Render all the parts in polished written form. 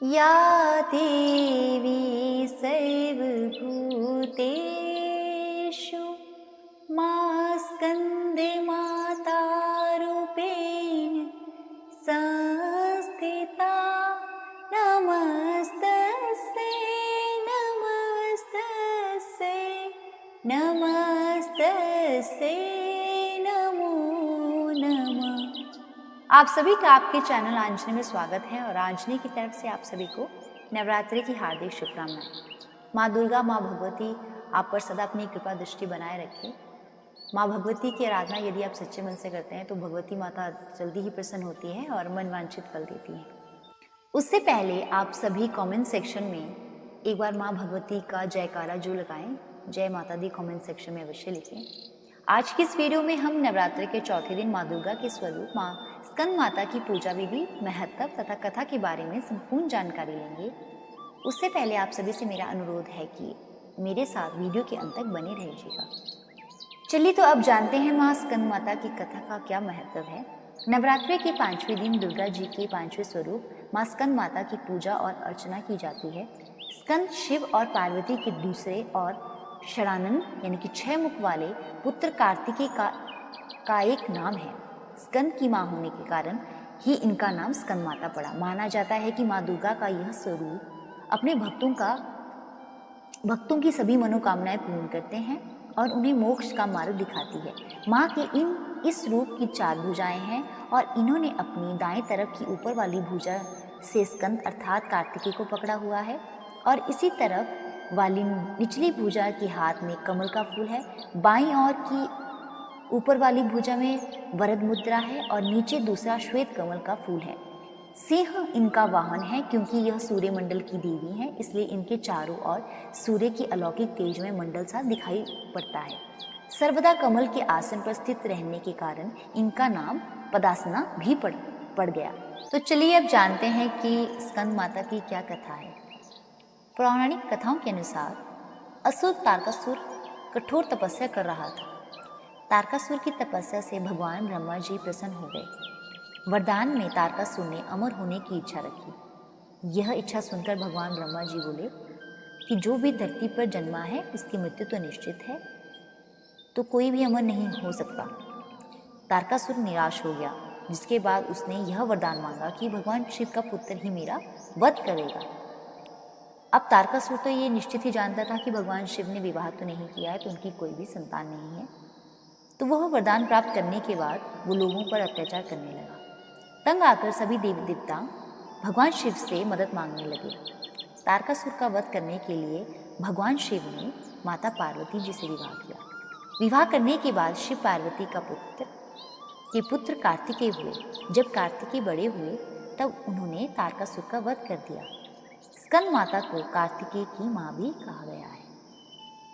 या देवी सर्वभूतेषु मा स्कन्धमातारूपेण संस्थिता नमस्तस्यै नमस्तस्यै नमस्तस्यै नमो नमः। आप सभी का आपके चैनल आंजनी में स्वागत है और आंजनी की तरफ से आप सभी को नवरात्रि की हार्दिक शुभकामनाएं। माँ दुर्गा, माँ भगवती आप पर सदा अपनी कृपा दृष्टि बनाए रखें। माँ भगवती की आराधना यदि आप सच्चे मन से करते हैं तो भगवती माता जल्दी ही प्रसन्न होती है और मन वांछित फल देती है। उससे पहले आप सभी कमेंट सेक्शन में एक बार माँ भगवती का जयकारा जो लगाएं, जय माता दी कमेंट सेक्शन में अवश्य लिखें। आज की इस वीडियो में हम नवरात्रि के चौथे दिन माँ दुर्गा के स्वरूप माँ स्कंद माता की पूजा विधि, महत्व तथा कथा के बारे में संपूर्ण जानकारी लेंगे। उससे पहले आप सभी से मेरा अनुरोध है कि मेरे साथ वीडियो के अंत तक बने रहिएगा। चलिए तो अब जानते हैं माँ स्कंद माता की कथा का क्या महत्व है। नवरात्रि के 5वें दिन दुर्गा जी के 5वें स्वरूप माँ स्कंद माता की पूजा और अर्चना की जाती है। स्कंद शिव और पार्वती के दूसरे और षडानन यानी कि 6 मुख वाले पुत्र कार्तिकेय का एक नाम है। स्कंद की मां होने के कारण ही इनका नाम स्कंद माता पड़ा। माना जाता है कि मां दुर्गा का यह स्वरूप अपने भक्तों की सभी मनोकामनाएं पूर्ण करते हैं और उन्हें मोक्ष का मार्ग दिखाती है। मां के इस रूप की 4 भुजाएं हैं और इन्होंने अपनी दाएं तरफ की ऊपर वाली भुजा से स्कंद अर्थात कार्तिकेय को पकड़ा हुआ है और इसी तरफ वाली निचली भुजा के हाथ में कमल का फूल है। बाईं ओर की ऊपर वाली भुजा में वरद मुद्रा है और नीचे दूसरा श्वेत कमल का फूल है। सिंह इनका वाहन है क्योंकि यह सूर्य मंडल की देवी है, इसलिए इनके चारों ओर सूर्य की अलौकिक तेज में मंडल सा दिखाई पड़ता है। सर्वदा कमल के आसन पर स्थित रहने के कारण इनका नाम पदासना भी पड़ गया। तो चलिए अब जानते हैं कि स्कंद माता की क्या कथा है। पौराणिक कथाओं के अनुसार असुर तारकासुर कठोर तपस्या कर रहा था। तारकासुर की तपस्या से भगवान ब्रह्मा जी प्रसन्न हो गए। वरदान में तारकासुर ने अमर होने की इच्छा रखी। यह इच्छा सुनकर भगवान ब्रह्मा जी बोले कि जो भी धरती पर जन्मा है उसकी मृत्यु तो निश्चित है, तो कोई भी अमर नहीं हो सकता। तारकासुर निराश हो गया, जिसके बाद उसने यह वरदान मांगा कि भगवान शिव का पुत्र ही मेरा वध करेगा। अब तारकासुर तो ये निश्चित ही जानता था कि भगवान शिव ने विवाह तो नहीं किया है, तो उनकी कोई भी संतान नहीं है। तो वह वरदान प्राप्त करने के बाद वो लोगों पर अत्याचार करने लगा। तंग आकर सभी देवी देवता भगवान शिव से मदद मांगने लगे। तारकासुर का वध करने के लिए भगवान शिव ने माता पार्वती जी से विवाह किया। विवाह करने के बाद शिव पार्वती के पुत्र कार्तिकेय हुए। जब कार्तिकेय बड़े हुए तब उन्होंने तारकासुर का वध कर दिया। स्कंद माता को कार्तिकेय की माँ भी कहा गया है,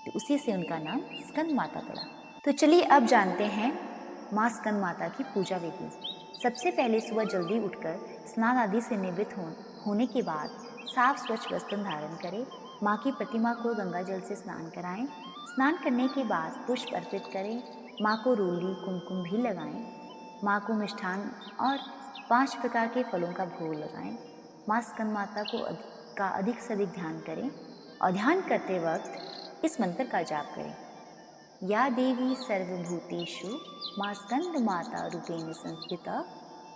तो उसी से उनका नाम स्कंद माता पड़ा। तो चलिए अब जानते हैं माँ स्कंद माता की पूजा विधि। सबसे पहले सुबह जल्दी उठकर स्नान आदि से निवृत्त होने के बाद साफ स्वच्छ वस्त्र धारण करें। माँ की प्रतिमा को गंगा जल से स्नान कराएं। स्नान करने के बाद पुष्प अर्पित करें। माँ को रोली कुमकुम भी लगाएं। माँ को मिष्ठान और 5 प्रकार के फलों का भोग लगाएं। माँ स्कंद माता का अधिक से अधिक ध्यान करें और ध्यान करते वक्त इस मंत्र का जाप करें। या देवी सर्वभूतेषु माँ स्कंद माता रूपेण संस्थिता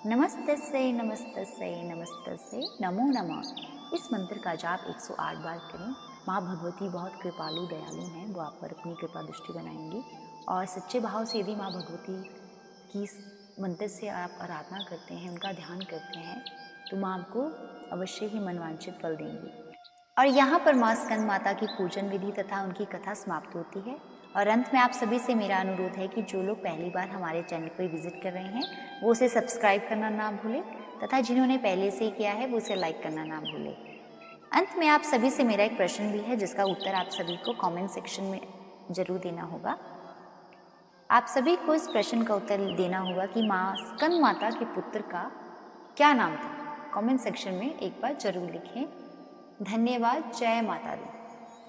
नमस्तस्यै नमस्तस्यै नमस्तस्यै नमो नमः। इस मंत्र का जाप 108 बार करें। माँ भगवती बहुत कृपालु दयालु हैं, वो आप पर अपनी कृपा दृष्टि बनाएंगी। और सच्चे भाव से यदि माँ भगवती की मंत्र से आप आराधना करते हैं, उनका ध्यान करते हैं, तो माँ आपको अवश्य ही मनवांछित फल देंगी। और यहाँ पर माँ स्कंद माता की पूजन विधि तथा उनकी कथा समाप्त होती है। और अंत में आप सभी से मेरा अनुरोध है कि जो लोग पहली बार हमारे चैनल पर विजिट कर रहे हैं वो उसे सब्सक्राइब करना ना भूलें तथा जिन्होंने पहले से किया है वो उसे लाइक करना ना भूलें। अंत में आप सभी से मेरा एक प्रश्न भी है जिसका उत्तर आप सभी को कमेंट सेक्शन में जरूर देना होगा। आप सभी को इस प्रश्न का उत्तर देना होगा कि माँ स्कंद माता के पुत्र का क्या नाम था। कमेंट सेक्शन में एक बार जरूर लिखें। धन्यवाद। जय माता दी।